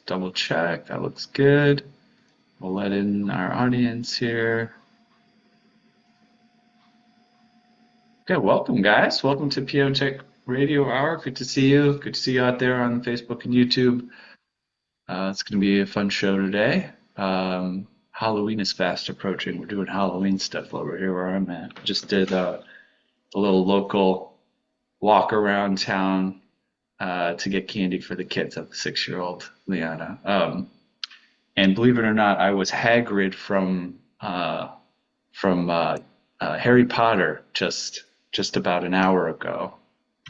double check. That looks good. We'll let in our audience here. Okay, welcome guys. Welcome to Piano Tech Radio Hour. Good to see you. Good to see you out there on Facebook and YouTube. It's going to be a fun show today. Halloween is fast approaching. We're doing Halloween stuff over here where I'm at. Just did a little local walk around town to get candy for the kids of the 6-year-old Liana. And believe it or not, I was Hagrid from Harry Potter just about an hour ago.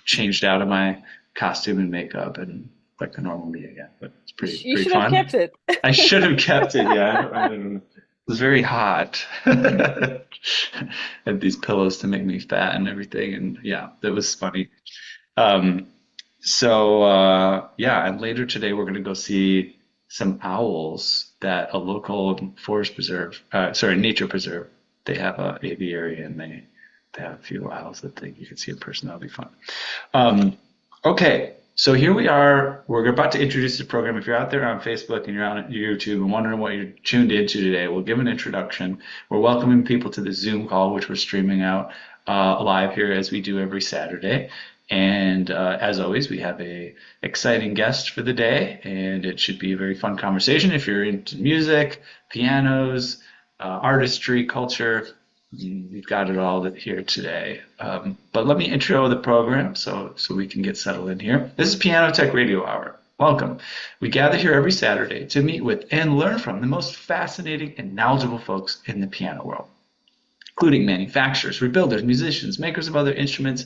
Changed out of my costume and makeup and like a normal me again, but it's You pretty should have fun. kept it. I should have kept it. Yeah, I don't know. It was very hot. Had these pillows to make me fat and everything, and yeah, that was funny. Um, yeah, and later today we're gonna go see some owls that a local forest preserve, nature preserve. They have a aviary and they have a few owls that you can see in person. That'll be fun. Um, okay, so here we are. We're about to introduce the program. If you're out there on Facebook and you're on YouTube and wondering what you're tuned into today, we'll give an introduction. We're welcoming people to the Zoom call, which we're streaming out live here as we do every Saturday. And as always, we have a exciting guest for the day, and it should be a very fun conversation. If you're into music, pianos, artistry, culture, we've got it all here today. But let me intro the program so we can get settled in here. This is Piano Tech Radio Hour. Welcome. We gather here every Saturday to meet with and learn from the most fascinating and knowledgeable folks in the piano world, including manufacturers, rebuilders, musicians, makers of other instruments,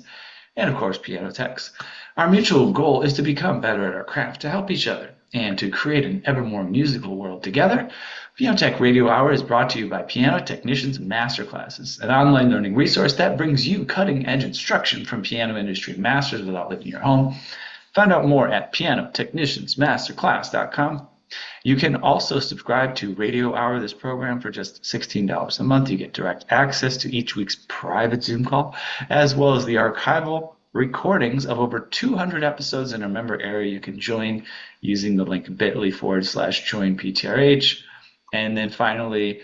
and of course, piano techs. Our mutual goal is to become better at our craft, to help each other, and to create an ever more musical world together. Piano Tech Radio Hour is brought to you by Piano Technicians Masterclasses, an online learning resource that brings you cutting-edge instruction from piano industry masters without leaving your home. Find out more at pianotechniciansmasterclass.com. You can also subscribe to Radio Hour, this program, for just $16 a month. You get direct access to each week's private Zoom call, as well as the archival recordings of over 200 episodes in a member area. You can join using the link bit.ly/join PTRH. And then finally,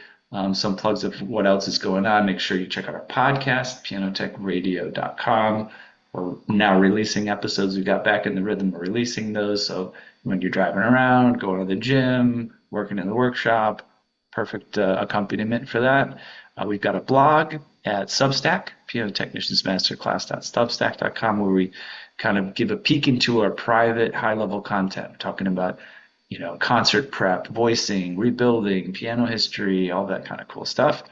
some plugs of what else is going on. Make sure you check out our podcast, pianotechradio.com. We're now releasing episodes. We got back in the rhythm of releasing those. So when you're driving around, going to the gym, working in the workshop, perfect accompaniment for that. We've got a blog at Substack, pianotechniciansmasterclass.substack.com, where we kind of give a peek into our private high-level content. We're talking about concert prep, voicing, rebuilding, piano history, all that kind of cool stuff.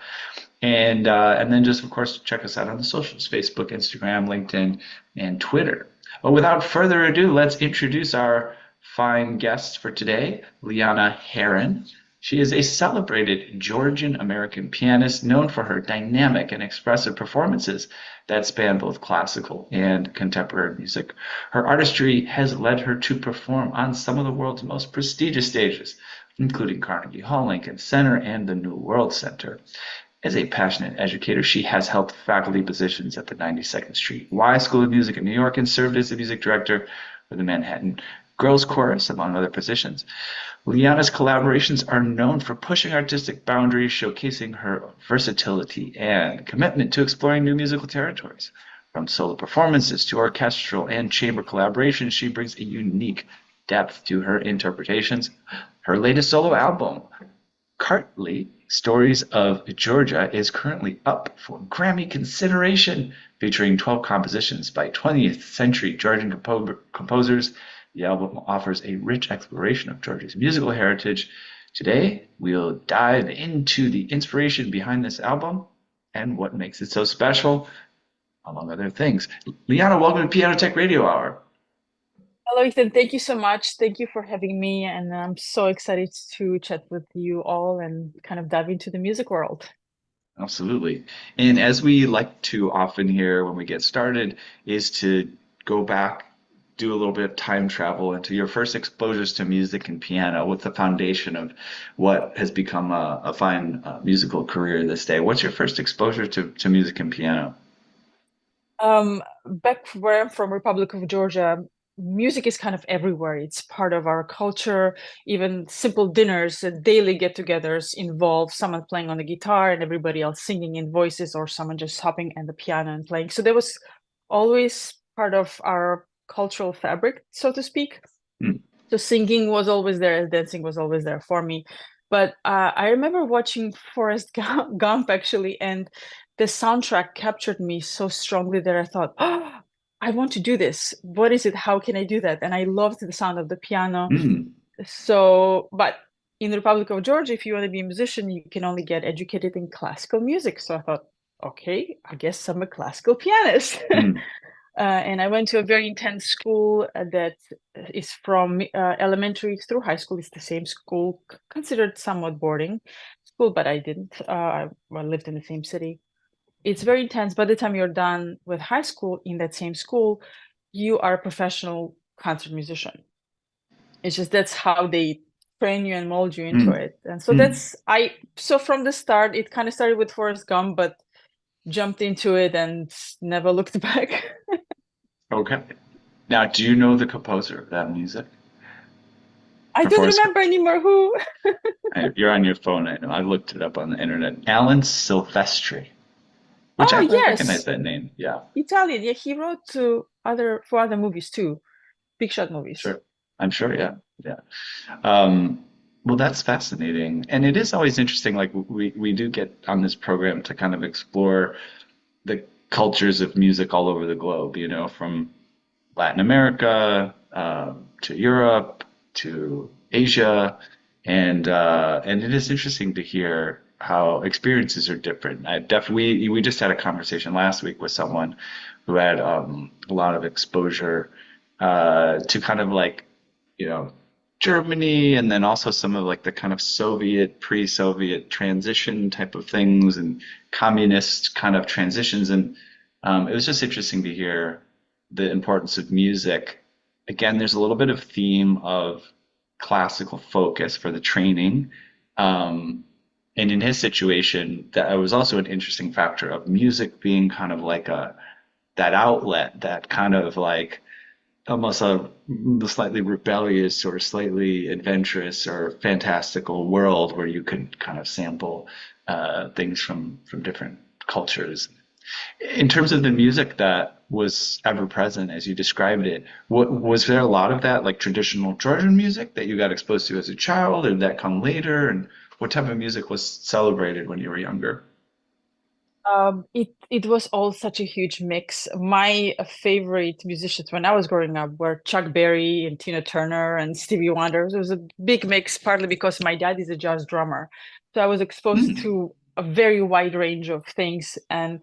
And then just, of course, check us out on the socials, Facebook, Instagram, LinkedIn, and Twitter. But without further ado, let's introduce our fine guest for today, Liana Harron. She is a celebrated Georgian-American pianist known for her dynamic and expressive performances that span both classical and contemporary music. Her artistry has led her to perform on some of the world's most prestigious stages, including Carnegie Hall, Lincoln Center, and the New World Center. As a passionate educator, she has held faculty positions at the 92nd Street Y School of Music in New York and served as the music director for the Manhattan Girls Chorus, among other positions. Liana's collaborations are known for pushing artistic boundaries, showcasing her versatility and commitment to exploring new musical territories. From solo performances to orchestral and chamber collaborations, she brings a unique depth to her interpretations. Her latest solo album, Kartli, Stories of Georgia, is currently up for Grammy consideration, featuring 12 compositions by 20th century Georgian composers. The album offers a rich exploration of Georgia's musical heritage. Today, we'll dive into the inspiration behind this album and what makes it so special, among other things. Liana, welcome to Piano Tech Radio Hour. Hello, Ethan. Thank you so much. Thank you for having me. And I'm so excited to chat with you all and kind of dive into the music world. Absolutely. And as we like to often hear when we get started, is to go back, do a little bit of time travel into your first exposures to music and piano with the foundation of what has become a fine musical career this day. What's your first exposure to music and piano? Back where I'm from, Republic of Georgia, music is kind of everywhere. It's part of our culture. Even simple dinners, daily get-togethers involve someone playing on the guitar and everybody else singing in voices, or someone just hopping at the piano and playing. So there was always part of our cultural fabric, so to speak. Mm. So singing was always there, dancing was always there for me. But I remember watching Forrest Gump actually, and the soundtrack captured me so strongly that I thought, oh, I want to do this. What is it? How can I do that? And I loved the sound of the piano. Mm. So, but in the Republic of Georgia, if you want to be a musician, you can only get educated in classical music. So I thought, okay, I guess I'm a classical pianist. Mm. And I went to a very intense school that is from elementary through high school. It's the same school, considered somewhat boarding school, but I didn't. I lived in the same city. It's very intense. By the time you're done with high school in that same school, you are a professional concert musician. It's just that's how they train you and mold you into Mm. it. And so Mm. so from the start, it kind of started with Forrest Gump, but jumped into it and never looked back. Okay. Now, do you know the composer of that music I for don't Forrest Gump? remember anymore who. You're on your phone, I know. I looked it up on the internet. Alan Silvestri, which Oh, I recognize yes, that name. Yeah, Italian. Yeah, he wrote to other movies too, big shot movies. sure. I'm sure. Yeah, yeah. Um, well, that's fascinating, and it is always interesting. Like we do get on this program to kind of explore the cultures of music all over the globe. You know, from Latin America to Europe to Asia, and it is interesting to hear how experiences are different. We just had a conversation last week with someone who had a lot of exposure to kind of like you know Germany, and then also some of like the kind of Soviet, pre-Soviet transition type of things and communist kind of transitions, and it was just interesting to hear the importance of music. Again, there's a little bit of theme of classical focus for the training. Um, and in his situation, that was also an interesting factor of music being kind of like a that outlet, that kind of like almost a slightly rebellious or slightly adventurous or fantastical world where you could kind of sample things from different cultures. In terms of the music that was ever present as you described it, was there a lot of that, like traditional Georgian music that you got exposed to as a child, or did that come later? And what type of music was celebrated when you were younger? It was all such a huge mix. My favorite musicians when I was growing up were Chuck Berry and Tina Turner and Stevie Wonder. So it was a big mix, partly because my dad is a jazz drummer. So I was exposed Hmm. to a very wide range of things. And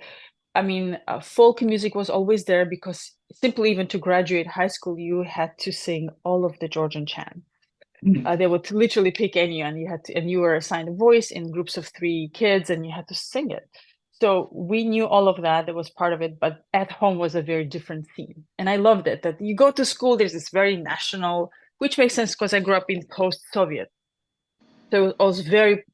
I mean, folk music was always there because simply even to graduate high school, you had to sing all of the Georgian chant. They would literally pick anyone. And you were assigned a voice in groups of three kids, and you had to sing it. So we knew all of that. That was part of it. But at home was a very different scene, and I loved it. That you go to school, there's this very national, which makes sense because I grew up in post-Soviet, so I was very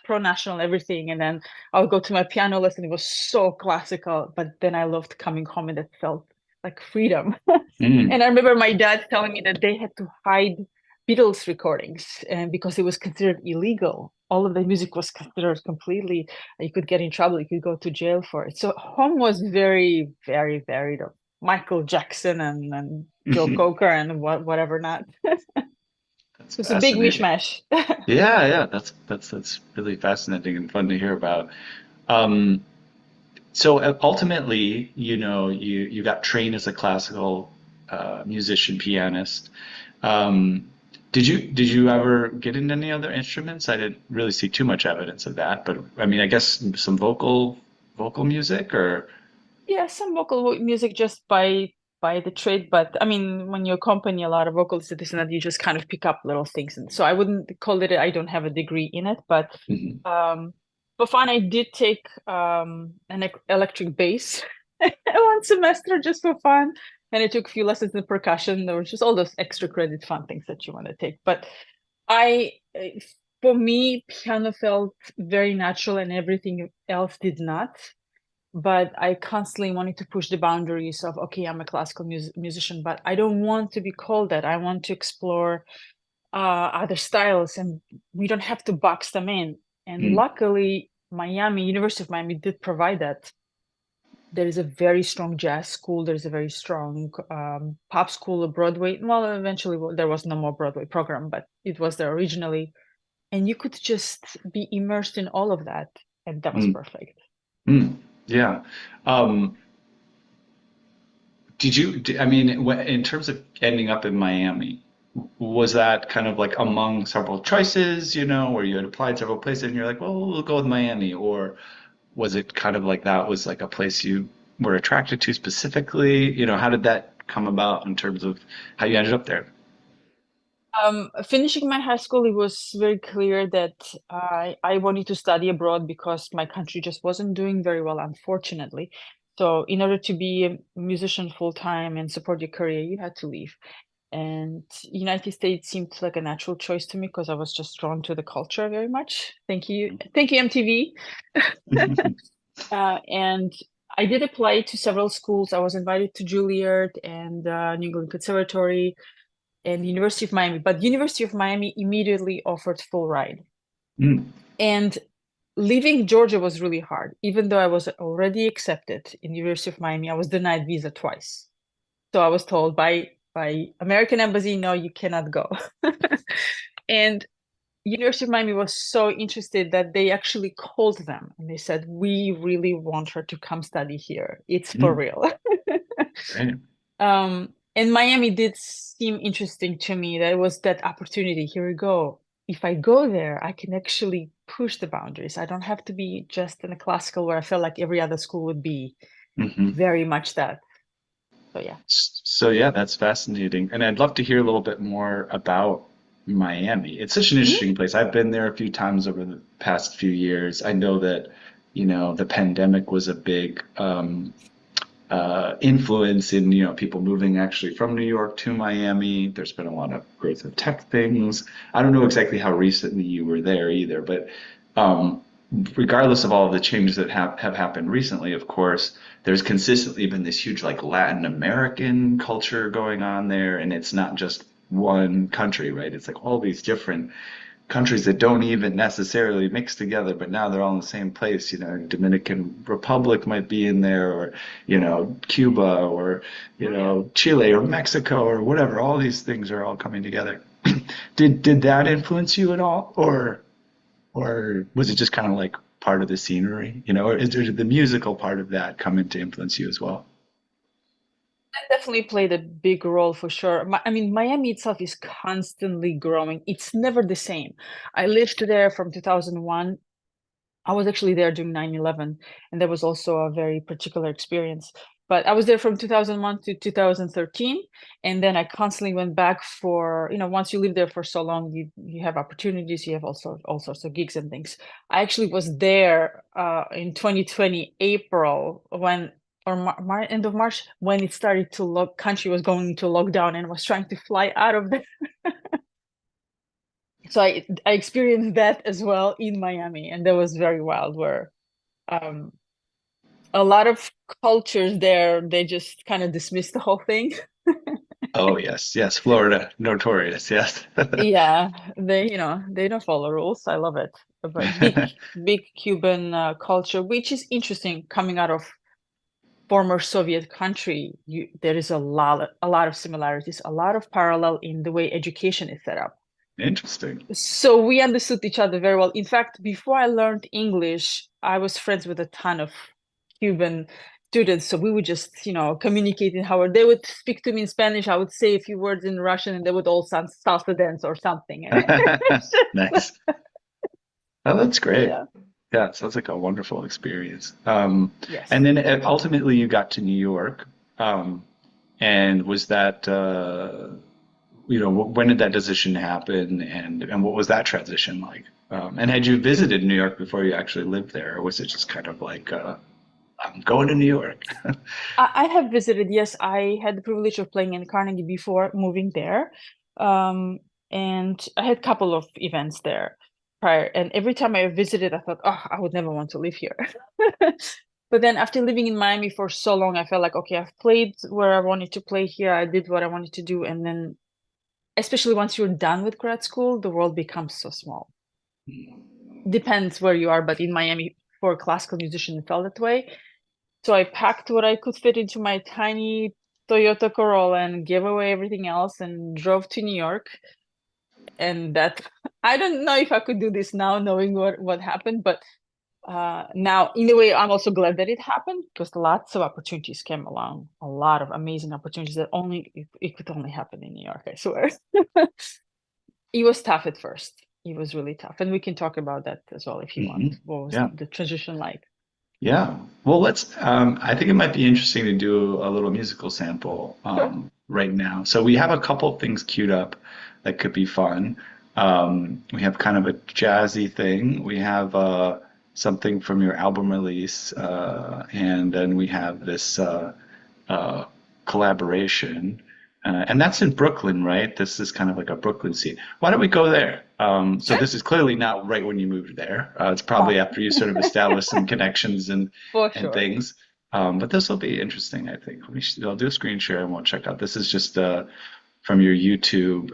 pro-national everything. And then I would go to my piano lesson. It was so classical, but then I loved coming home, and it felt like freedom. Mm. And I remember my dad telling me that they had to hide Beatles recordings and because it was considered illegal. All of the music was considered completely, you could get in trouble, you could go to jail for it. So home was very, very varied of Michael Jackson and Joe Cocker and whatever not. It That's was a big fascinating. mishmash. Yeah, yeah, that's really fascinating and fun to hear about. Um, so ultimately, you got trained as a classical musician, pianist. Um, did you ever get into any other instruments? I didn't really see too much evidence of that, but I mean, I guess some vocal music or. Yeah, some vocal music just by the trade, but I mean, when you accompany a lot of vocalists to this and that, you just kind of pick up little things. And so I wouldn't call it, I don't have a degree in it, but Mhm. um, for fun, I did take an electric bass one semester just for fun, and I took a few lessons in percussion. There was just all those extra credit fun things that you want to take. But I, for me, piano felt very natural, and everything else did not. but I constantly wanted to push the boundaries of, okay, I'm a classical musician, but I don't want to be called that. I want to explore other styles, and we don't have to box them in. And Mm, luckily, University of Miami did provide that. There is a very strong jazz school. There's a very strong pop school, a Broadway. Well, eventually there was no more Broadway program, but it was there originally. And you could just be immersed in all of that. And that was mm, perfect. mm. Yeah. Um, I mean, in terms of ending up in Miami, was that kind of like among several choices, where you had applied several places and you're like, well, we'll go with Miami? Or was it kind of like that was like a place you were attracted to specifically? How did that come about in terms of how you ended up there? Finishing my high school, it was very clear that I wanted to study abroad because my country just wasn't doing very well, unfortunately. So in order to be a musician full time and support your career, you had to leave. And United States seemed like a natural choice to me because I was just drawn to the culture very much. Thank you, MTV. And I did apply to several schools. I was invited to Juilliard and New England Conservatory and the University of Miami, but University of Miami immediately offered full ride. Mm, And leaving Georgia was really hard. Even though I was already accepted in the University of Miami, I was denied visa twice. So I was told by American Embassy, no, you cannot go. And University of Miami was so interested that they actually called them and they said, we really want her to come study here. It's for mm, real. right. And Miami did seem interesting to me. There was that opportunity. Here we go. If I go there, I can actually push the boundaries. I don't have to be just in a classical where I felt like every other school would be Hmm. very much that. So yeah. So yeah, that's fascinating. And I'd love to hear a little bit more about Miami. It's such an Mhm. interesting place. I've been there a few times over the past few years. I know that, the pandemic was a big influence in, people moving actually from New York to Miami. There's been a lot of growth of tech things. I don't know exactly how recently you were there either, but um, regardless of all of the changes that have happened recently, of course, there's consistently been this huge like Latin American culture going on there, and it's not just one country, right? It's like all these different countries that don't even necessarily mix together, but now they're all in the same place. Dominican Republic might be in there, or Cuba, or Oh yeah. Chile, or Mexico, or whatever. All these things are all coming together. Did that influence you at all, or was it just kind of like part of the scenery? Or did the musical part of that come in to influence you as well? That definitely played a big role for sure. I mean, Miami itself is constantly growing. It's never the same. I lived there from 2001. I was actually there during 9/11, and that was also a very particular experience. But I was there from 2001 to 2013, and then I constantly went back for, once you live there for so long, you have opportunities, you have also all sorts of gigs and things. I actually was there in 2020 April when or end of March when it started to country was going into lockdown and was trying to fly out of there. So I experienced that as well in Miami, and that was very wild. Where um, a lot of cultures there, they just kind of dismiss the whole thing. Oh yes, yes, Florida, notorious, yes. Yeah, they don't follow rules. I love it. But big Cuban culture, which is interesting coming out of former Soviet country. There is a lot of similarities, a lot of parallel in the way education is set up. Interesting. So we understood each other very well. In fact, before I learned English, I was friends with a ton of Cuban students. So we would just, communicate in how they would speak to me in Spanish. I would say a few words in Russian, and they would all sound salsa dance or something. And Nice. Oh, that's great. yeah, Yeah, it sounds like a wonderful experience. And yes. then ultimately you got to New York. Um, and was that, when did that decision happen, and what was that transition like? And had you visited New York before you actually lived there, or was it just kind of like, I'm going to New York? I have visited. Yes, I had the privilege of playing in Carnegie before moving there. Um, and I had a couple of events there prior. And every time I visited, I thought, oh, I would never want to live here. But then after living in Miami for so long, I felt like, okay, I've played where I wanted to play here. I did what I wanted to do. And then, especially once you're done with grad school, the world becomes so small. Depends where you are, but in Miami, for a classical musician, it felt that way. So I packed what I could fit into my tiny Toyota Corolla and gave away everything else and drove to New York. And that, I don't know if I could do this now, knowing what happened, but now in a way I'm also glad that it happened, because lots of opportunities came along, a lot of amazing opportunities that only it could only happen in New York, I swear. It was tough at first. It was really tough, and we can talk about that as well if you want. What was Yeah. the transition like? Yeah. Well, I think it might be interesting to do a little musical sample Sure. right now. So we have a couple of things queued up that could be fun. We have kind of a jazzy thing. We have something from your album release, and then we have this uh, collaboration. And that's in Brooklyn, right? This is kind of like a Brooklyn scene. Why don't we go there? So Sure. this is clearly not right when you moved there. It's probably Oh, after you sort of established some connections for and sure. things. But this will be interesting, I think. I'll do a screen share and we'll check out. This is just from your YouTube,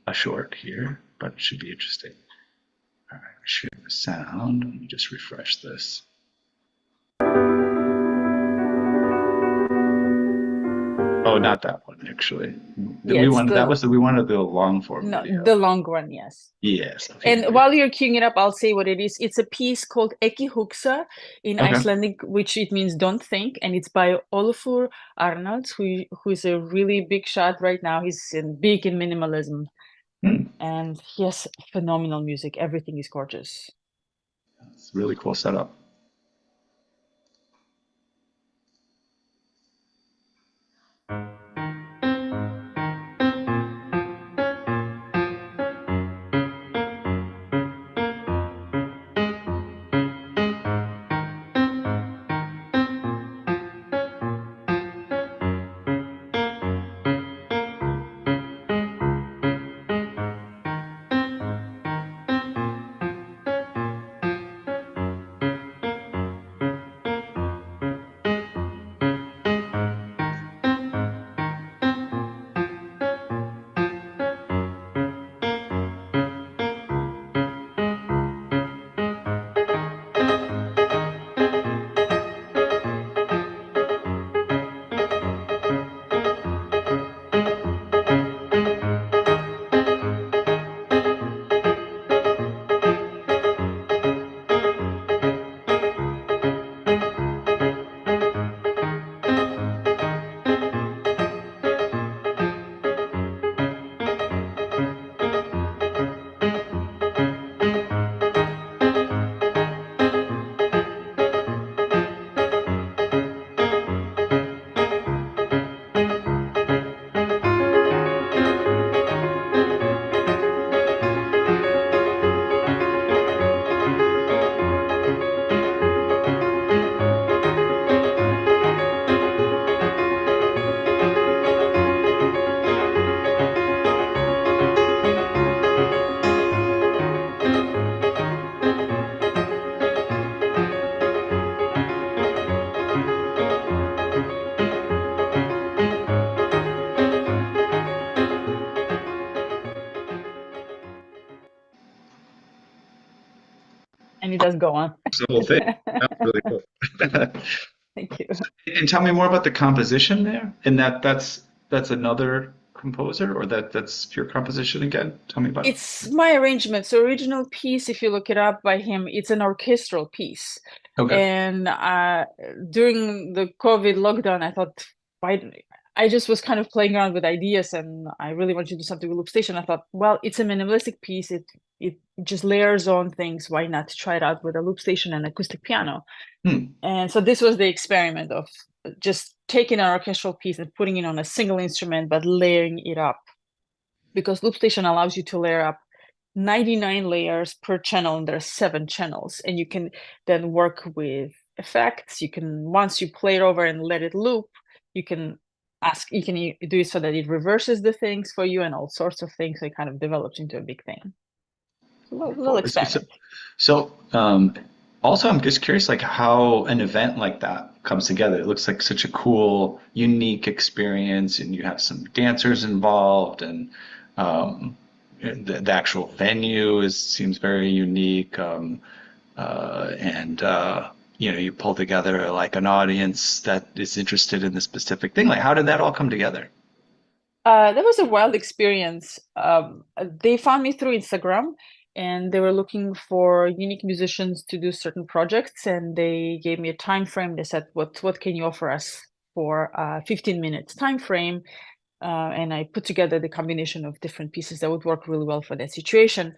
a short here, but it should be interesting. All right, share the sound. Let me just refresh this. Oh, not that one actually. Yeah, it's the We wanted the long form no, video. the long one, yes. Yes. Okay, And great. while you're queuing it up, I'll say what it is. It's a piece called Eki Hugsa in Okay. Icelandic, which it means don't think, and it's by Olafur Arnalds, who is a really big shot right now. Big in minimalism, Hmm. and he has phenomenal music. Everything is gorgeous. It's a really cool setup. And it does go on. It's the whole thing. That was really cool. Thank you. And tell me more about the composition there. And that's another composer, or that's pure composition again. Tell me about it. It's my arrangement. So original piece, if you look it up by him, it's an orchestral piece. Okay. And during the COVID lockdown, I thought, why? I just was kind of playing around with ideas, and I really wanted to do something with loop station. I thought, well, it's a minimalistic piece. It just layers on things. Why not try it out with a loop station and acoustic piano? Hmm. And so this was the experiment of just taking an orchestral piece and putting it on a single instrument, but layering it up, because loop station allows you to layer up 99 layers per channel, and there are 7 channels, and you can then work with effects. You can, once you play it over and let it loop, you can do it so that it reverses the things for you and all sorts of things. So it kind of develops into a big thing. A little Wonderful. experiment. So, Also, I'm just curious, like how an event like that comes together. It looks like such a cool, unique experience, and you have some dancers involved, and um, the actual venue is seems very unique. And you pull together like an audience that is interested in the specific thing. Like, how did that all come together? That was a wild experience. They found me through Instagram and they were looking for unique musicians to do certain projects, and they gave me a time frame. They said, what can you offer us for a 15 minutes time frame? And I put together the combination of different pieces that would work really well for that situation.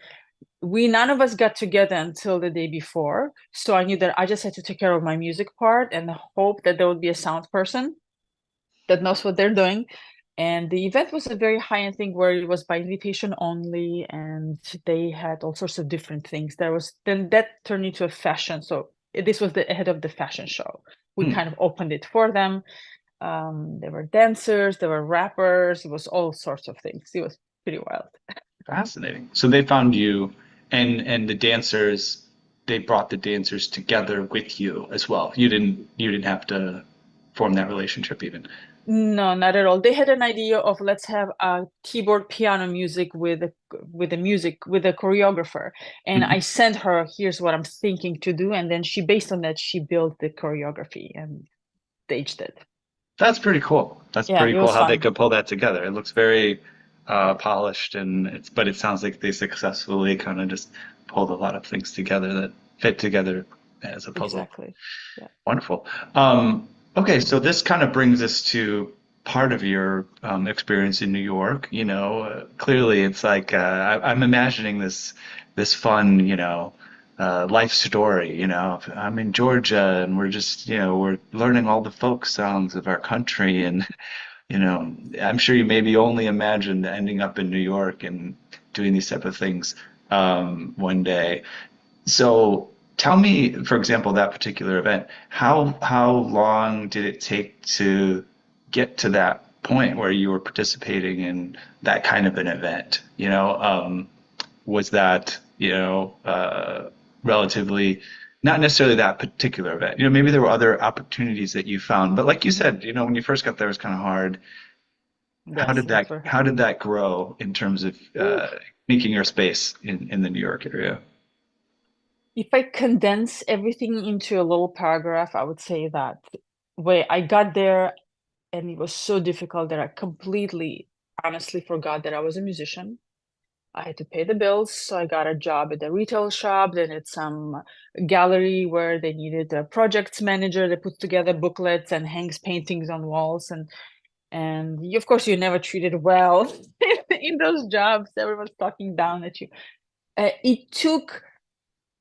We none of us got together until the day before, so I knew that I just had to take care of my music part and hope that there would be a sound person that knows what they're doing. And the event was a very high-end thing where it was by invitation only, and they had all sorts of different things. There was then that turned into a fashion. So this was the head of the fashion show. We Hmm, kind of opened it for them. There were dancers, there were rappers, it was all sorts of things. It was pretty wild. fascinating. So they found you, and the dancers, they brought the dancers together with you as well. You didn't have to form that relationship even. No, not at all. They had an idea of let's have a keyboard piano music with a choreographer. And I Mhm. sent her, here's what I'm thinking to do. And then she based on that, she built the choreography and staged it. That's pretty cool. That's Yeah, pretty it cool was how they fun. could pull that together. It looks very polished, and but it sounds like they successfully kind of just pulled a lot of things together that fit together as a puzzle. Exactly. Yeah. Wonderful. Okay, so this kind of brings us to part of your experience in New York. Clearly it's like I'm imagining this fun, life story. I'm in Georgia and we're just, we're learning all the folk songs of our country, and I'm sure you maybe only imagined ending up in New York and doing these type of things one day. So tell me, for example, that particular event, how long did it take to get to that point where you were participating in that kind of an event? Was that, relatively not necessarily that particular event. Maybe there were other opportunities that you found, but like you said, when you first got there, it was kind of hard. How Yes, did it was that very how hard. did that grow in terms of Ooh. making your space in the New York area? If I condense everything into a little paragraph, I would say that where I got there and it was so difficult that I completely honestly forgot that I was a musician. I had to pay the bills, so I got a job at a retail shop, then at some gallery where they needed a projects manager that puts together booklets and hangs paintings on walls. Of course, you're never treated well in those jobs. Everyone's talking down at you. It took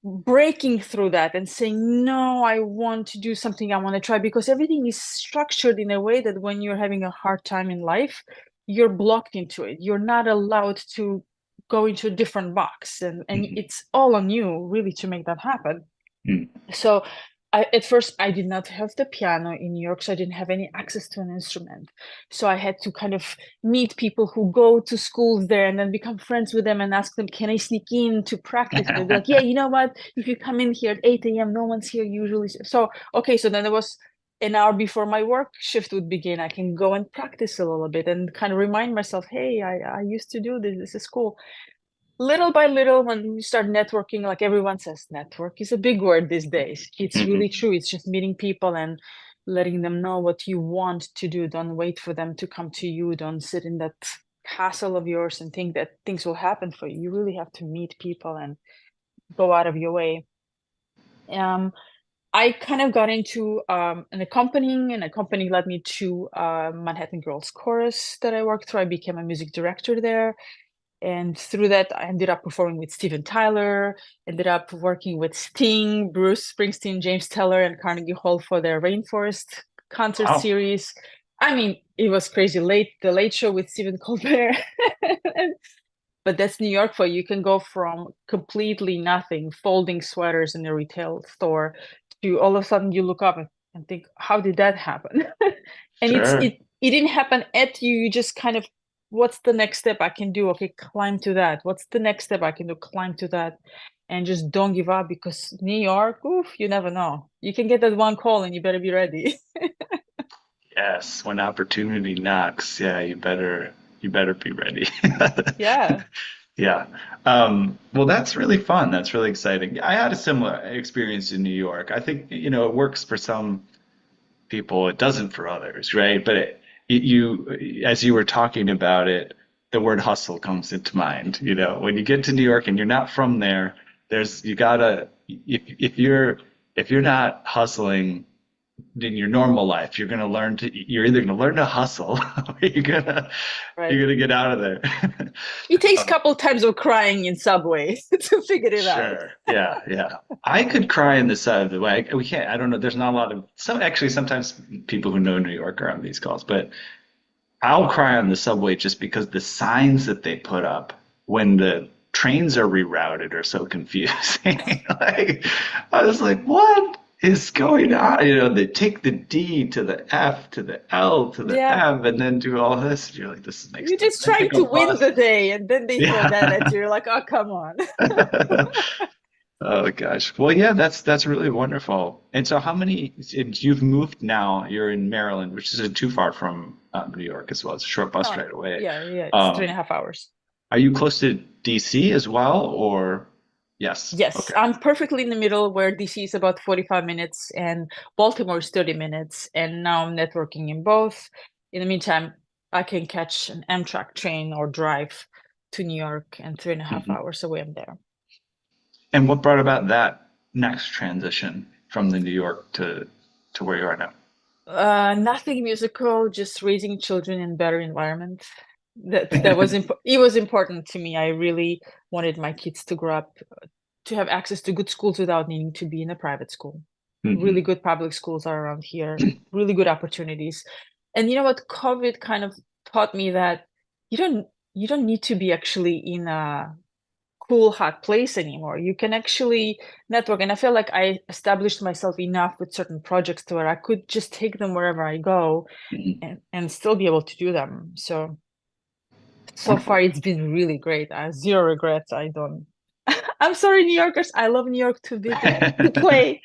breaking through that and saying, no, I want to do something, I want to try, because everything is structured in a way that when you're having a hard time in life, you're blocked into it. You're not allowed to go into a different box. And Mhm. it's all on you, really, to make that happen. Mm. So at first, I did not have the piano in New York, so I didn't have any access to an instrument. So I had to kind of meet people who go to schools there and then become friends with them and ask them, can I sneak in to practice? And they'd be like, yeah, you know what? If you come in here at 8 a.m., no one's here usually. So, okay, so then there was an hour before my work shift would begin. I can go and practice a little bit and kind of remind myself, hey, I used to do this. This is cool. Little by little, when you start networking, like everyone says, network is a big word these days. It's really Mhm. true. It's just meeting people and letting them know what you want to do. Don't wait for them to come to you. Don't sit in that castle of yours and think that things will happen for you. You really have to meet people and go out of your way. Um, I kind of got into an accompanying, and accompanying led me to Manhattan Girls Chorus that I worked through. I became a music director there. And through that, I ended up performing with Steven Tyler, ended up working with Sting, Bruce Springsteen, James Taylor, and Carnegie Hall for their Rainforest concert Wow, series. I mean, it was crazy. The Late Show with Stephen Colbert. But that's New York for you. You can go from completely nothing, folding sweaters in a retail store, to all of a sudden you look up and think, how did that happen? And sure. it didn't happen at you. You just kind of what's the next step I can do? Okay, climb to that. What's the next step I can do? Climb to that. And just don't give up, because New York, oof, you never know. You can get that one call and you better be ready. Yes, when opportunity knocks, yeah, you better be ready. Yeah, Yeah. Well, that's really fun. That's really exciting. I had a similar experience in New York. I think, it works for some people, it doesn't for others, right? But as you were talking about it, the word hustle comes into mind. When you get to New York and you're not from there, you gotta, if you're not hustling in your normal life, you're either gonna learn to hustle or right. you're gonna get out of there. It takes a Um, couple times of crying in subway to figure it out. Sure. Yeah, yeah. I could cry in the side of the way. We can't. I don't know. There's not a lot of Actually, sometimes people who know New York are on these calls, but I'll cry on the subway just because the signs that they put up when the trains are rerouted are so confusing. Like, I was like, what is going on? They take the D to the F to the L to the Yeah, M and then do all this. You're like, this makes you're no just sense. trying Take a to win bus. the day, and then they throw that at Yeah. you. You're like, oh, come on. Oh gosh. Well, yeah, that's really wonderful. And so, you've moved now? You're in Maryland, which isn't too far from New York as well. It's a short bus Oh, ride away. yeah, yeah, it's three and a Um, half hours. are you close to DC as well, or yes? Yes, Okay. I'm perfectly in the middle, where DC is about 45 minutes and Baltimore is 30 minutes. And now I'm networking in both. In the meantime, I can catch an Amtrak train or drive to New York, and three and a half hmm hours away I'm there. And what brought about that next transition from the New York to where you are now? Nothing musical, just raising children in better environment. That was it was important to me. I really wanted my kids to grow up to have access to good schools without needing to be in a private school. Really hmm good public schools are around here, really good opportunities. And you know what? COVID kind of taught me that you don't you don't need to be actually in a cool, hot place anymore. You can actually network. And I feel like I established myself enough with certain projects to where I could just take them wherever I go, and still be able to do them. So far Wonderful. it's been really great. Zero regrets. I don't I'm sorry, New Yorkers. I love New York to visit, to play,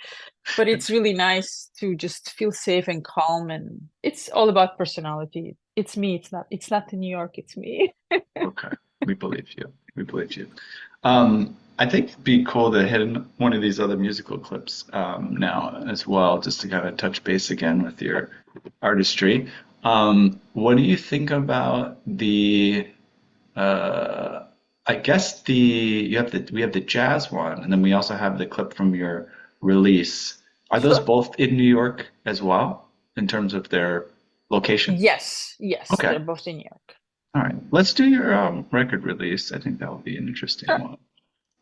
but it's really nice to just feel safe and calm. And it's all about personality. It's me. It's not the New York. It's me. Okay, we believe you. We believe you. I think it'd be cool to hit one of these other musical clips now as well, just to kind of touch base again with your artistry. What do you think about uh, I guess we have the jazz one, and then we also have the clip from your release. Are those Sure. both in New York as well in terms of their location? Yes, yes, Okay. they're both in New York. All right, let's do your record release. I think that will be an interesting Sure. one.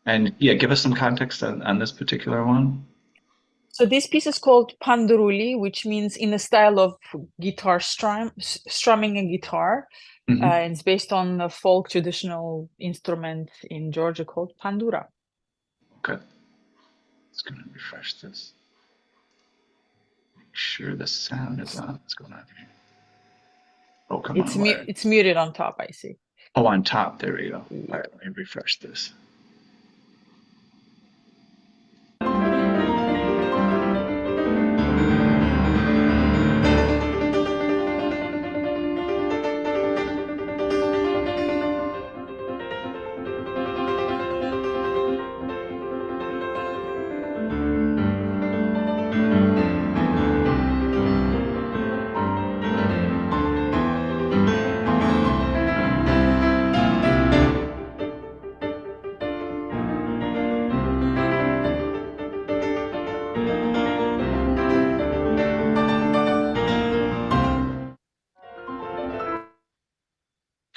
And yeah, give us some context on this particular one. So this piece is called Panduruli, which means in the style of guitar strumming a guitar. hmm And it's based on a folk traditional instrument in Georgia called pandura. Okay, it's gonna refresh this. Make sure the sound is on. What's going on here? Oh, come on, why? It's muted on top, I see. Oh, on top. There we go. All Yeah. right, let me refresh this.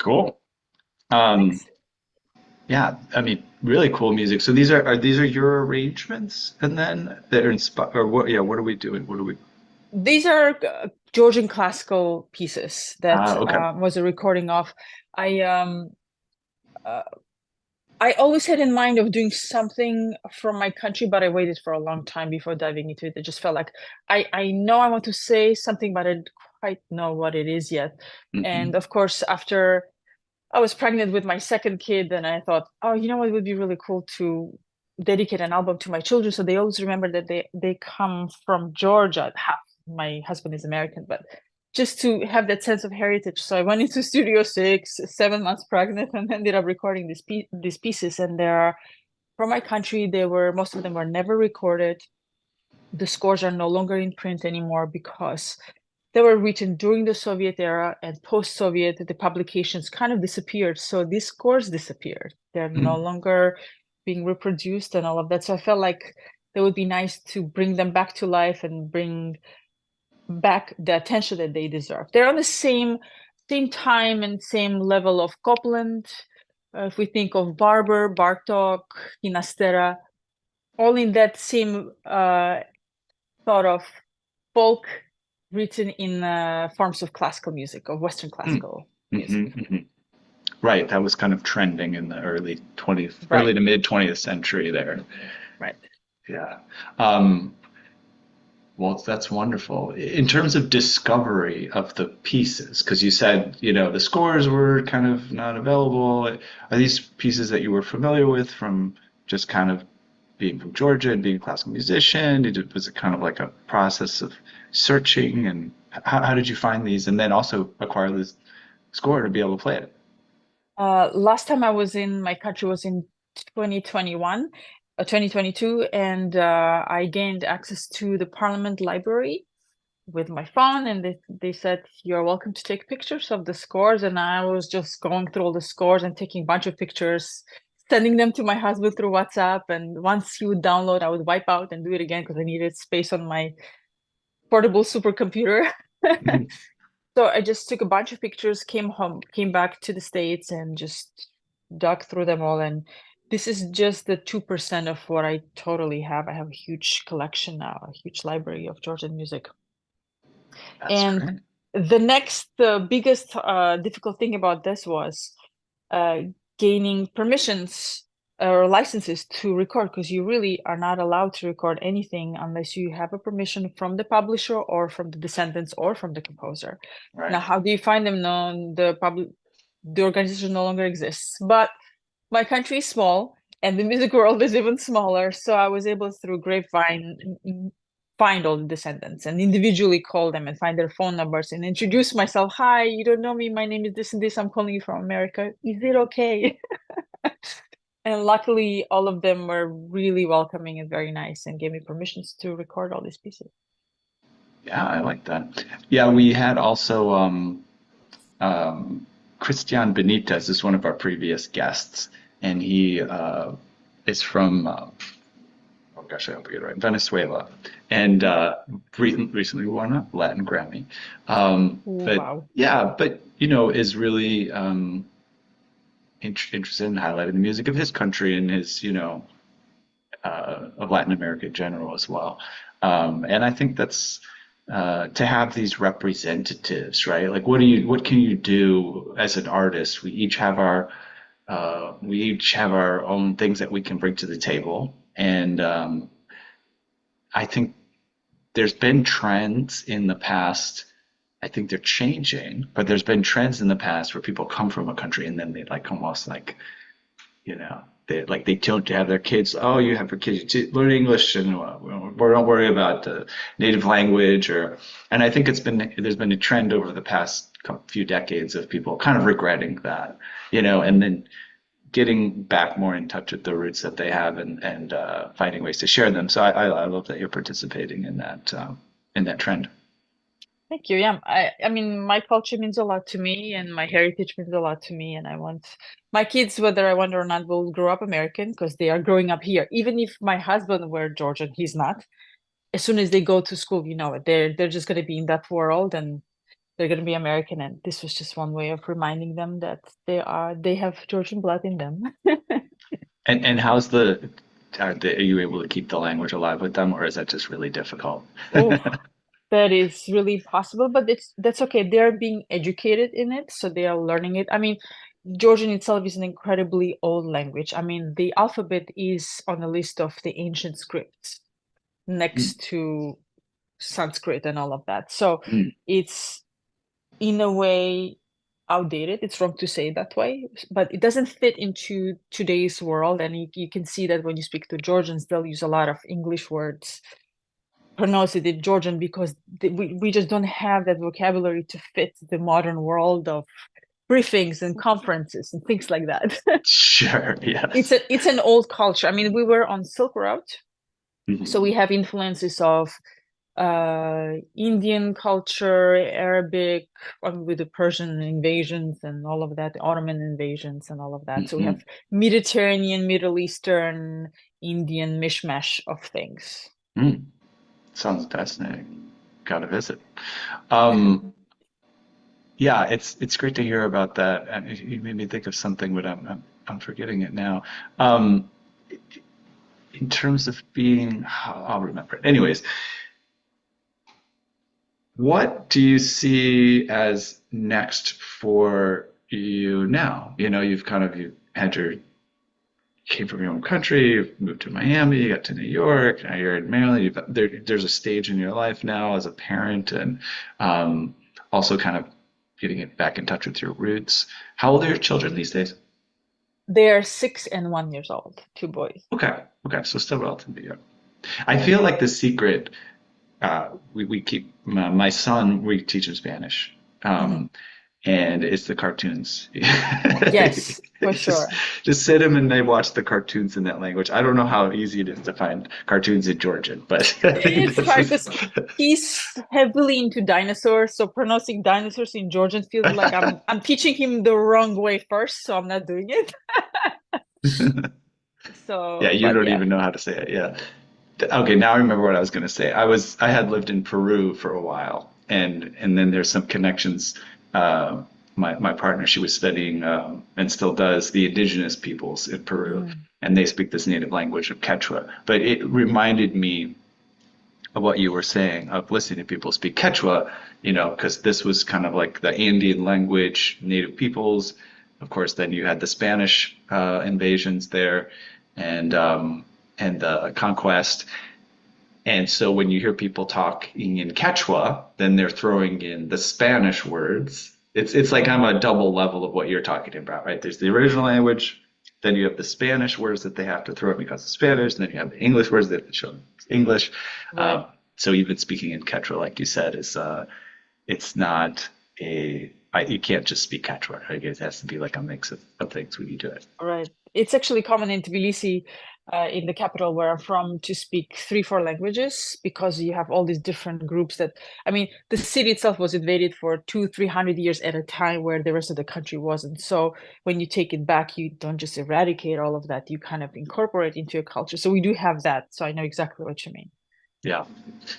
Cool. Um, Thanks. yeah, I mean, really cool music. So these are your arrangements, and then they're inspired, or what? Yeah, what are we doing? What are we? These are Georgian classical pieces that Okay. was a recording of. I uh, I always had in mind of doing something from my country, but I waited for a long time before diving into it. It just felt like I know I want to say something, but I don't quite know what it is yet. hmm And of course, after I was pregnant with my second kid, and I thought, oh, you know what would be really cool to dedicate an album to my children, so they always remember that they come from Georgia. Half my husband is American, but just to have that sense of heritage. So I went into Studio Six, 7 months pregnant, and ended up recording these pieces. And they are from my country. They were most of them were never recorded. The scores are no longer in print anymore because they were written during the Soviet era, and post-Soviet, the publications kind of disappeared. So these scores disappeared. They're no Mm. longer being reproduced and all of that. So I felt like it would be nice to bring them back to life and bring back the attention that they deserve. They're on the same time and same level of Copland. If we think of Barber, Bartok, Hinastera, all in that same sort of folk written in forms of classical music, of Western Mm. classical music. Hmm. Right, that was kind of trending in the Right, early to mid 20th century there. right. Yeah. Well, that's wonderful. In terms of discovery of the pieces, because you said, the scores were kind of not available. Are these pieces that you were familiar with from just kind of being from Georgia and being a classical musician? Was it kind of like a process of searching? And how did you find these? And then also acquire this score to be able to play it? Last time I was in my country was in 2021, 2022, and I gained access to the Parliament Library with my phone, and they said you're welcome to take pictures of the scores. And I was just going through all the scores and taking a bunch of pictures, sending them to my husband through WhatsApp. And once he would download, I would wipe out and do it again because I needed space on my portable supercomputer. Mhm. So I just took a bunch of pictures, came home, came back to the States, and just dug through them all. And this is just the 2% of what I totally have. I have a huge collection now, a huge library of Georgian music. That's And great. the next, the biggest difficult thing about this was uh, gaining permissions or licenses to record, because you really are not allowed to record anything unless you have a permission from the publisher or from the descendants or from the composer. Now, Right. how do you find them? No, the organization no longer exists. But my country is small and the music world is even smaller. So I was able through grapevine find all the descendants and individually call them and find their phone numbers and introduce myself. Hi, you don't know me. My name is this and this. I'm calling you from America. Is it okay? And luckily, all of them were really welcoming and very nice and gave me permissions to record all these pieces. Yeah, I like that. Yeah, we had also Christian Benitez is one of our previous guests, and he is from oh gosh, I hope I get it right, Venezuela, and recently won a Latin Grammy. Oh, But wow. yeah, but is really interested in highlighting the music of his country and his of Latin America in general as well. And I think that's to have these representatives, right? Like, what can you do as an artist? We each have our own things that we can bring to the table, and I think there's been trends in the past. I think they're changing, but there's been trends in the past where people come from a country and then they like almost like they don't have their kids. Oh, you have your kids to learn English, and don't worry about the native language. And I think there's been a trend over the past few decades of people kind of regretting that, and then getting back more in touch with the roots that they have and finding ways to share them. So I love that you're participating in that trend. Thank you. Yeah, I mean, my culture means a lot to me, and my heritage means a lot to me. And I want my kids, whether I want or not, will grow up American because they are growing up here. Even if my husband were Georgian, he's not. As soon as they go to school, they're just going to be in that world, and they're going to be American. And this was just one way of reminding them that they have Georgian blood in them. And how's are you able to keep the language alive with them, or is that just really difficult? Oh, that is really possible, but that's okay. They're being educated in it, so they are learning it. I mean, Georgian itself is an incredibly old language. I mean, the alphabet is on the list of the ancient scripts Mm, next to Sanskrit and all of that. So mm, it's in a way outdated. It's wrong to say it that way, but it doesn't fit into today's world. And you can see that when you speak to Georgians, they'll use a lot of English words, pronounce it in Georgian because we just don't have that vocabulary to fit the modern world of briefings and conferences and things like that. Sure. Yes. It's an old culture. I mean, we were on Silk Route, so we Mhm. have influences of Indian culture, Arabic, with the Persian invasions and all of that, the Ottoman invasions and all of that. So we Mhm. have Mediterranean, Middle Eastern, Indian mishmash of things. Mm. Sounds fascinating. Gotta visit. Um, yeah, it's great to hear about that. And you made me think of something, but I'm forgetting it now. Um, in terms of being, I'll remember it. Anyways, what do you see as next for you now? You know, you had your came from your own country, you moved to Miami, you got to New York, now you're in Maryland. There's a stage in your life now as a parent, and um, also kind of getting it back in touch with your roots. How old are your children these days? They're 6 and 1 years old, two boys. Okay, okay, so still relatively young. I feel like the secret we keep my son we teach him Spanish. Mhm. And it's the cartoons. Yes, for just sure. just sit him and they watch the cartoons in that language. I don't know how easy it is to find cartoons in Georgian, but I think It's that's hard because just he's heavily into dinosaurs, so pronouncing dinosaurs in Georgian feels like I'm teaching him the wrong way first, so I'm not doing it. yeah, So, you but don't yeah. even know how to say it. Yeah. Okay, now I remember what I was going to say. I had lived in Peru for a while, and then there's some connections. Uh, my partner, she was studying and still does the indigenous peoples in Peru, Mhm. and they speak this native language of Quechua. But it reminded me of what you were saying of listening to people speak Quechua, you know, because this was kind of like the Andean language, native peoples. Of course, then you had the Spanish invasions there, and um, and the conquest. And so when you hear people talking in Quechua, then they're throwing in the Spanish words. It's like I'm Mhm. a double level of what you're talking about, right? There's the original language, then you have the Spanish words that they have to throw in because of Spanish, and then you have the English words that show English. Right. So even speaking in Quechua, like you said, is it's not you can't just speak Quechua. Right? It has to be like a mix of things when you do it. Right. It's actually common in Tbilisi, in the capital where I'm from, to speak 3, 4 languages because you have all these different groups that, I mean, the city itself was invaded for 200, 300 years at a time where the rest of the country wasn't. So when you take it back, you don't just eradicate all of that, you kind of incorporate into your culture. So we do have that. So I know exactly what you mean. Yeah.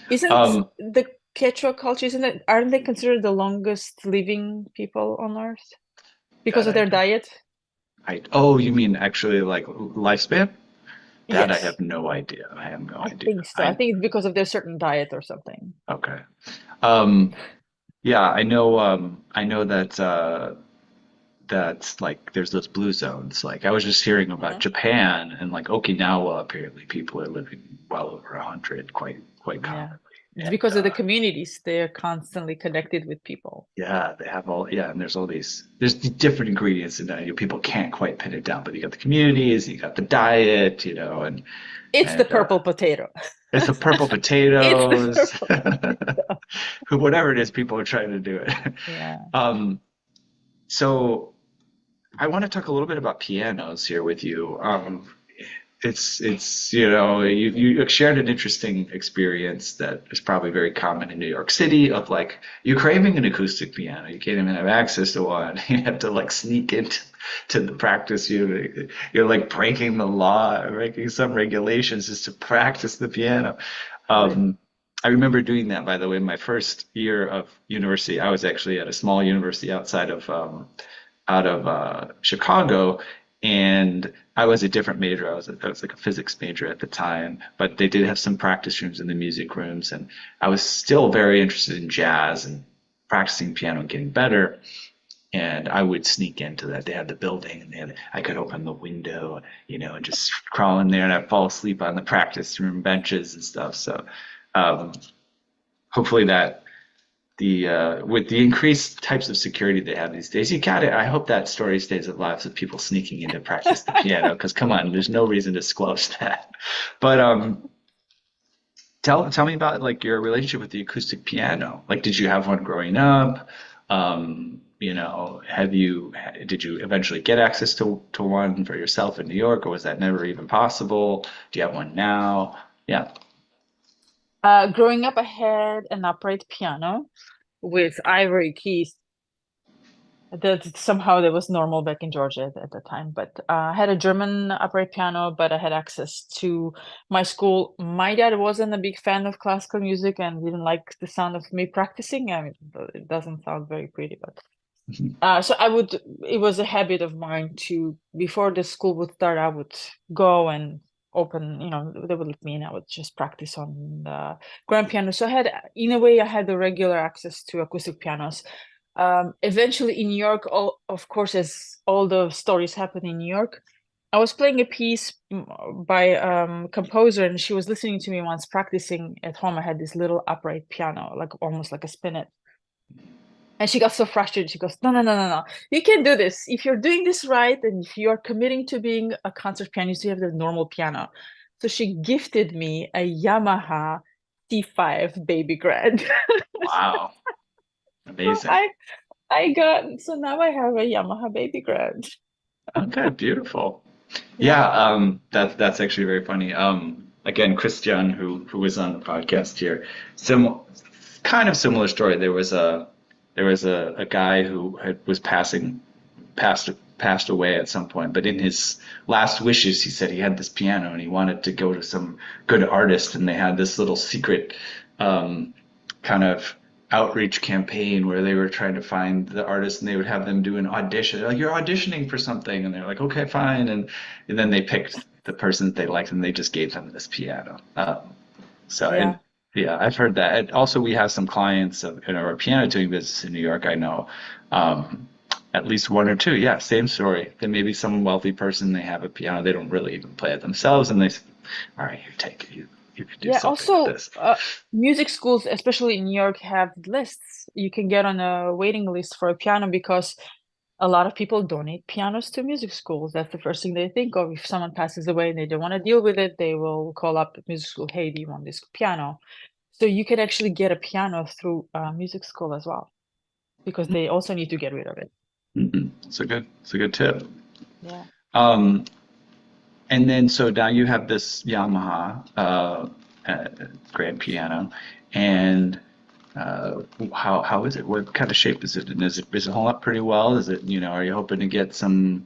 Isn't Um, the Quechua culture, isn't it, aren't they considered the longest living people on Earth because that of I their don't. diet? Oh, you mean actually like lifespan? That I Yes. have no idea. I have no I idea. think so. I think it's because of their certain diet or something. Okay. Um, yeah, I know that that's like there's those blue zones. Like I was just hearing about Mhm. Japan and like Okinawa. Apparently, people are living well over 100, quite Yeah. commonly. It's And because of the communities. They're constantly connected with people. yeah, they have all yeah, and there's the different ingredients in that. You know, people can't quite pin it down, but you got the communities, you got the diet, you know, It's the and purple potato. it's the purple It's the potatoes, purple potato. whatever it is, people are trying to do it. Yeah. Um, so I want to talk a little bit about pianos here with you. It's you know you shared an interesting experience that is probably very common in New York City of like you craving an acoustic piano. You can't even have access to one. You have to like sneak into the practice. You're like breaking the law, breaking some regulations just to practice the piano. Right. Um, I remember doing that, by the way, my first year of university. I was actually at a small university out of Chicago, and I was a different major. I was like a physics major at the time, but they did have some practice rooms in the music rooms, and I was still very interested in jazz and practicing piano and getting better. And I would sneak into that. They had the building, and I could open the window, you know, and just crawl in there, and I'd fall asleep on the practice room benches and stuff. So, um, hopefully that the with the increased types of security they have these days, you got it. I hope that story stays alive of people sneaking in to practice the piano. Because come on, there's no reason to squelch that. But tell me about like your relationship with the acoustic piano. Like, did you have one growing up? Have you did you eventually get access to one for yourself in New York, or was that never even possible? Do you have one now? Yeah. Growing up, I had an upright piano with ivory keys. That somehow that was normal back in Georgia at the time. But I had a German upright piano, but I had access to my school. My dad wasn't a big fan of classical music and didn't like the sound of me practicing. I mean, it doesn't sound very pretty, but so it was a habit of mine to, before the school would start, I would go and open, they would let me in. I would just practice on the grand piano. So in a way, I had the regular access to acoustic pianos. Eventually in New York, of course, as all the stories happen in New York, I was playing a piece by a composer, and she was listening to me once practicing at home. I had this little upright piano, like almost like a spinet. And she got so frustrated. She goes, no, no, no, no, no. You can't do this. If you're doing this right, and if you are committing to being a concert pianist, you have the normal piano. So she gifted me a Yamaha C5 baby grand. Wow. So Amazing. so now I have a Yamaha baby grand. Okay, beautiful. Yeah. Yeah, that's actually very funny. Again, Christian, who was on the podcast here, kind of similar story. There was a guy who was passed away at some point, but in his last wishes, he said he had this piano and he wanted to go to some good artist, and they had this little secret kind of outreach campaign where they were trying to find the artist, and they would have them do an audition. They're like, you're auditioning for something, and they're like, okay, fine, and then they picked the person that they liked, and they just gave them this piano. And Yeah. yeah, I've heard that. And also, we have some clients in our piano tuning business in New York. I know at least one or two. Yeah, same story. There may be some wealthy person, they have a piano, they don't really even play it themselves, and they say, all right, here, take it. You could do Yeah. something with Also, this. music schools, especially in New York, have lists. You can get on a waiting list for a piano because a lot of people donate pianos to music schools. That's the first thing they think of. If someone passes away and they don't want to deal with it, they will call up the music school. Hey, do you want this piano? So you can actually get a piano through music school as well, because they also need to get rid of it. It's a good tip. Yeah. Um, and then so now you have this Yamaha uh, grand piano, and how is it? What kind of shape is it? And is it holding up pretty well? Is it, are you hoping to get some,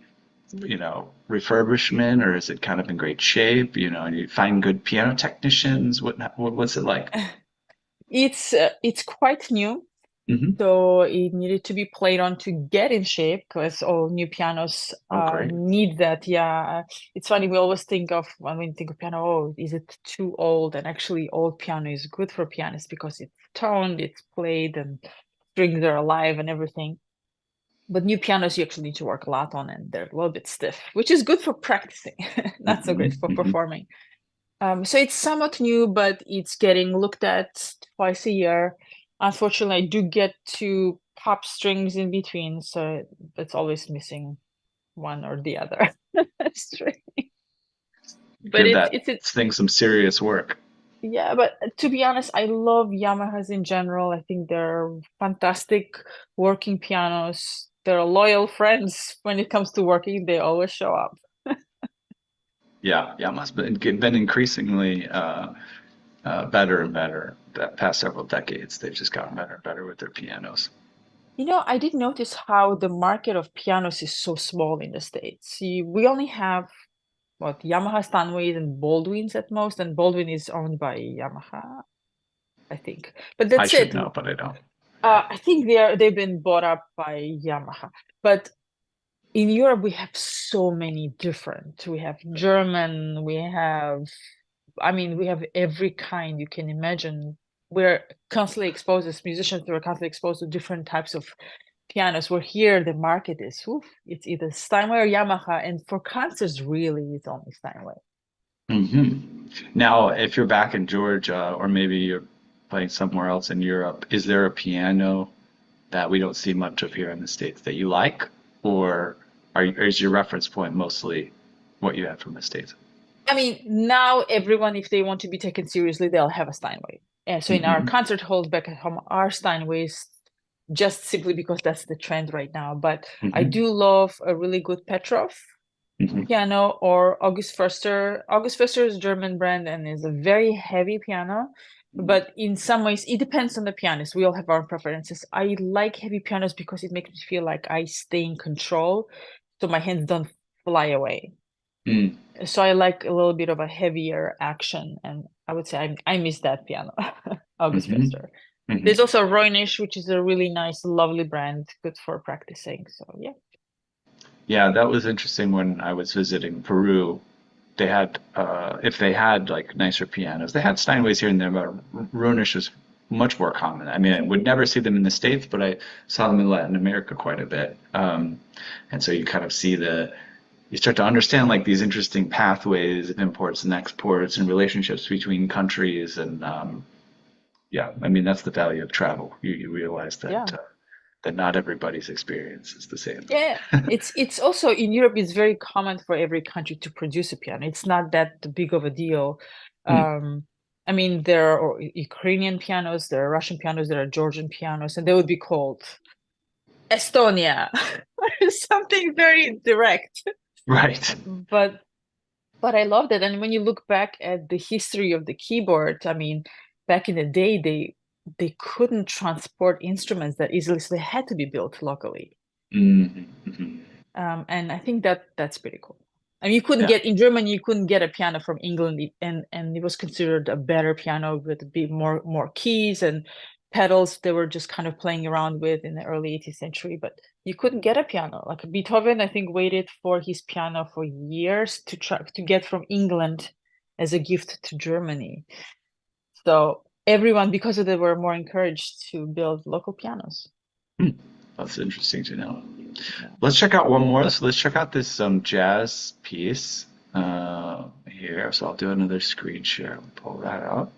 refurbishment, or is it kind of in great shape? And you find good piano technicians? What's it like? It's quite new. Hmm. So it needed to be played on to get in shape because all new pianos Oh, great. need that. Yeah, it's funny. We always think of when we think of piano, oh, is it too old? And actually, old piano is good for pianists because it's toned, it's played, and strings are alive and everything. But new pianos you actually need to work a lot on, and they're a little bit stiff, which is good for practicing, not so great Hmm. for Hmm. performing. So it's somewhat new, but it's getting looked at twice a year. Unfortunately, I do get to pop strings in between, so it's always missing one or the other string. But Give it's that it's it thing some serious work. yeah, but to be honest, I love Yamahas in general. I think they're fantastic working pianos. They're loyal friends when it comes to working. They always show up. Yeah, yeah, must have been increasingly better and better the past several decades. They've just gotten better and better with their pianos. I did notice how the market of pianos is so small in the States. See, we only have what Yamaha Steinways and Baldwins at most, and Baldwin is owned by Yamaha, I think. But I that's should it. know, but I don't. I think they've been bought up by Yamaha. But in Europe, we have so many different. We have German, we have every kind you can imagine. We're constantly exposed as musicians, we're constantly exposed to different types of pianos. Where here the market is, it's either Steinway or Yamaha, and for concerts, really, it's only Steinway. Hmm. Now, if you're back in Georgia, or maybe you're playing somewhere else in Europe, is there a piano that we don't see much of here in the States that you like, or is your reference point mostly what you have from the States? I mean, now everyone, if they want to be taken seriously, they'll have a Steinway. And so in our Hmm. concert halls back at home are Steinways, just simply because that's the trend right now. But I Hmm. do love a really good Petrov Hmm. piano or August Förster. August Förster is a German brand and is a very heavy piano. But in some ways, it depends on the pianist. We all have our preferences. I like heavy pianos because it makes me feel like I stay in control, so my hands don't fly away. Mm. So I like a little bit of a heavier action, and I would say I miss that piano, August Hmm. Förster. Hmm. There's also Reunisch, which is a really nice, lovely brand, good for practicing. So yeah. Yeah, that was interesting when I was visiting Peru. They had, if they had like nicer pianos, they had Steinways here and there, but Runish was much more common. I mean, I would never see them in the States, but I saw them in Latin America quite a bit. And so you kind of see you start to understand like these interesting pathways of imports and exports and relationships between countries. And yeah, I mean, that's the value of travel. You realize Yeah. that not everybody's experience is the same. Yeah, it's also in Europe. It's very common for every country to produce a piano. It's not that big of a deal. Hmm. Um, I mean, there are Ukrainian pianos, there are Russian pianos, there are Georgian pianos, and they would be called Estonia, something very direct. Right. But I love that. And when you look back at the history of the keyboard, I mean, back in the day, they couldn't transport instruments that easily, so they had to be built locally. Hmm. And I think that's pretty cool. I mean, you couldn't Yeah. get in Germany, you couldn't get a piano from England, and it was considered a better piano with a bit more keys and pedals they were just kind of playing around with in the early 18th century. But you couldn't get a piano. Like Beethoven, I think, waited for his piano for years to try to get from England as a gift to Germany. So everyone, because of that, were more encouraged to build local pianos. Hmm. That's interesting to know. Yeah. Let's check out one more. So let's check out this jazz piece here. So I'll do another screen share. Pull that out.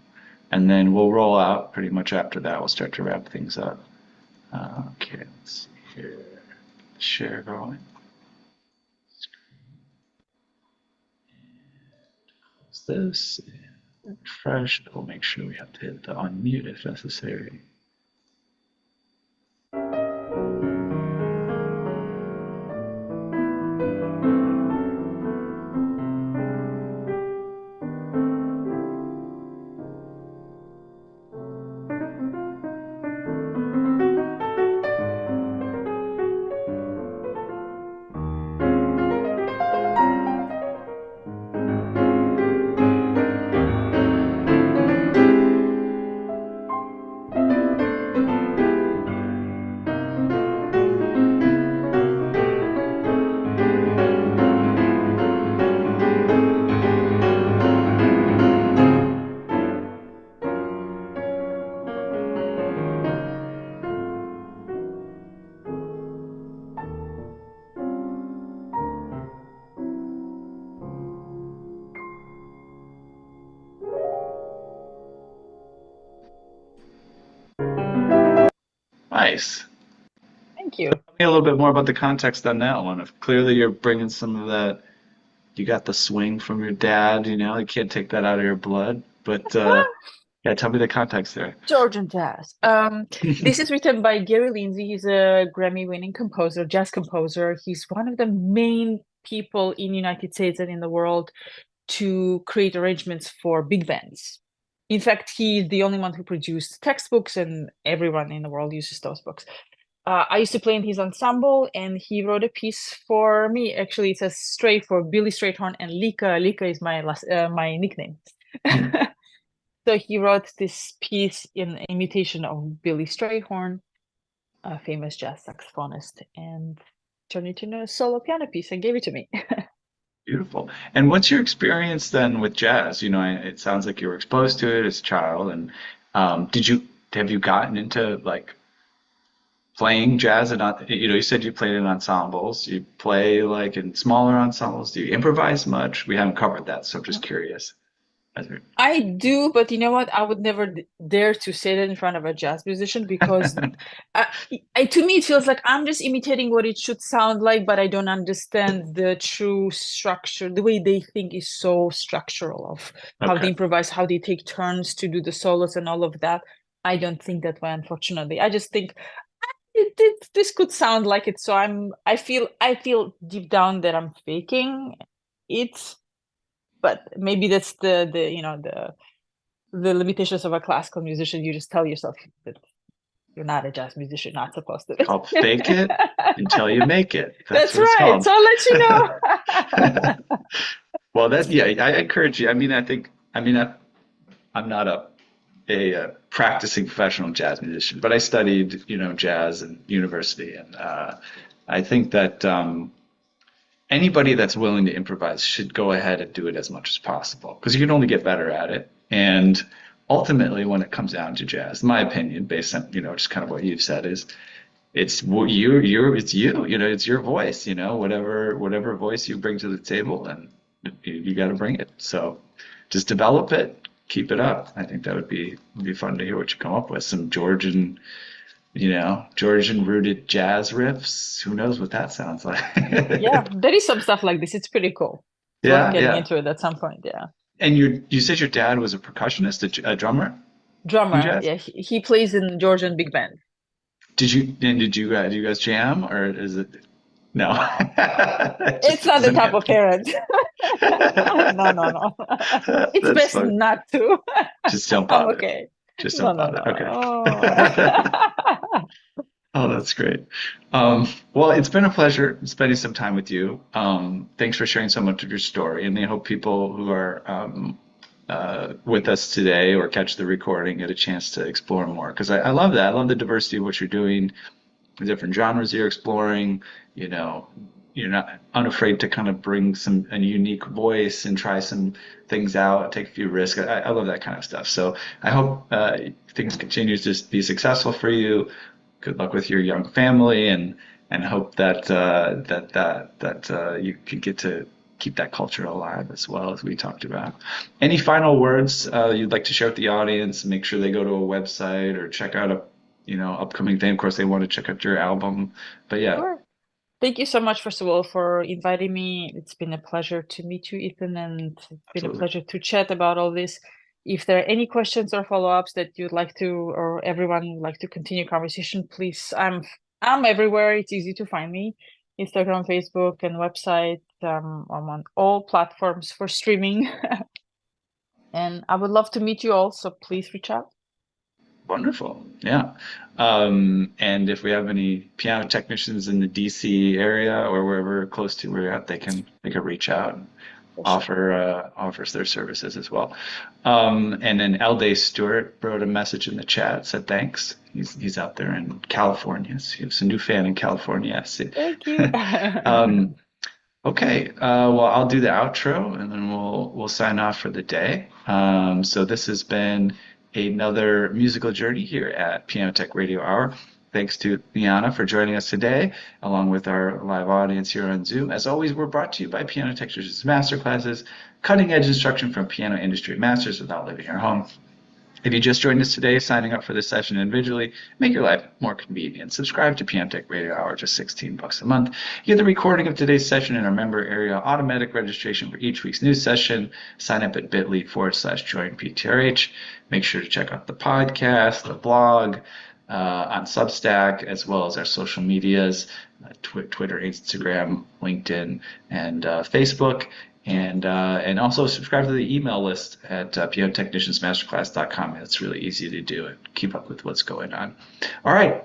And then we'll roll out pretty much after that. We'll start to wrap things up. Okay, let's see here. Share going. Close this. Refresh. We'll make sure we have to hit the unmute if necessary. Nice. Thank you. Tell me a little bit more about the context on that one. If clearly you're bringing some of that, you got the swing from your dad, you can't take that out of your blood. But yeah, tell me the context there. Georgian jazz. This is written by Gary Lindsay. He's a Grammy-winning composer, jazz composer. He's one of the main people in the United States and in the world to create arrangements for big bands. In fact, he's the only one who produced textbooks, and everyone in the world uses those books. I used to play in his ensemble, and he wrote a piece for me. Actually, it says Stray for Billy Strayhorn and Lika. Lika is my nickname. So he wrote this piece in imitation of Billy Strayhorn, a famous jazz saxophonist, and turned it into a solo piano piece and gave it to me. Beautiful. And what's your experience then with jazz? It sounds like you were exposed to it as a child. And have you gotten into like playing jazz and not, you said you played in ensembles. You play like in smaller ensembles. Do you improvise much? We haven't covered that, so I'm just curious. I do, but you know what? I would never dare to say that in front of a jazz musician because I, to me it feels like I'm just imitating what it should sound like, but I don't understand the true structure. The way they think is so structural of how they Okay. improvise, how they take turns to do the solos and all of that. I don't think that way, unfortunately. I just think this could sound like it, so I feel deep down that I'm faking it, but maybe that's the the limitations of a classical musician. You just tell yourself that you're not a jazz musician, not supposed to. Called fake it until you make it. That's That's what it's right. called. So I'll let you know. Well, that yeah, I encourage you. I mean, I think I mean I'm not a practicing professional jazz musician, but I studied jazz in university, and I think that anybody that's willing to improvise should go ahead and do it as much as possible because you can only get better at it. And ultimately, when it comes down to jazz, my opinion, based on just kind of what you've said, is it's you, it's your voice, whatever voice you bring to the table, and you got to bring it. So just develop it, keep it up. I think that would be fun to hear what you come up with. Some Georgian rooted jazz riffs. Who knows what that sounds like? Yeah, there is some stuff like this. It's pretty cool. It's worth Yeah, getting yeah. into it at some point. Yeah. And you said your dad was a percussionist, a drummer in Drummer. jazz? Yeah, he plays in Georgian big band. Did you guys jam, or is it no? It It's just not the doesn't type of happen. parent. No, no, no. It's That's best fun. not to. Just don't I'm bother. okay. Just No, don't no, bother. no. Okay. Oh. Oh, that's great. Well, it's been a pleasure spending some time with you. Thanks for sharing so much of your story, and I hope people who are with us today or catch the recording get a chance to explore more because I love that. I love the diversity of what you're doing, the different genres you're exploring. You know, you're not unafraid to kind of bring a unique voice and try some things out, take a few risks. I love that kind of stuff. So I hope things continue to be successful for you. Good luck with your young family, and hope that you can get to keep that culture alive as well as we talked about. Any final words you'd like to share with the audience? Make sure they go to a website or check out a upcoming thing. Of course, they want to check out your album, but yeah, Sure. Thank you so much, first of all, for inviting me. It's been a pleasure to meet you, Ethan, and it's been a absolutely. pleasure to chat about all this. If there are any questions or follow-ups that you'd like to, or everyone would like to continue conversation, please, I'm everywhere. It's easy to find me. Instagram, Facebook, and website. I'm on all platforms for streaming. And I would love to meet you all, so please reach out. Wonderful. Yeah. And if we have any piano technicians in the DC area or wherever close to where you're at, they can reach out and For sure. offers their services as well. And then Day Stewart wrote a message in the chat, said thanks. He's out there in California. So he has a new fan in California. Yes. Thank you. Um, okay. Well, I'll do the outro and then we'll sign off for the day. So this has been another musical journey here at Piano Tech Radio Hour. Thanks to Liana for joining us today, along with our live audience here on Zoom. As always, we're brought to you by Piano Technicians Masterclasses, cutting edge instruction from piano industry masters without leaving your home. If you just joined us today, signing up for this session individually, make your life more convenient. Subscribe to PM Tech Radio Hour, just $16 a month. You get the recording of today's session in our member area, automatic registration for each week's new session. Sign up at bit.ly/join PTRH. Make sure to check out the podcast, the blog, on Substack, as well as our social medias, Twitter, Instagram, LinkedIn, and Facebook. And also subscribe to the email list at pianotechniciansmasterclass.com. It's really easy to do and keep up with what's going on. All right.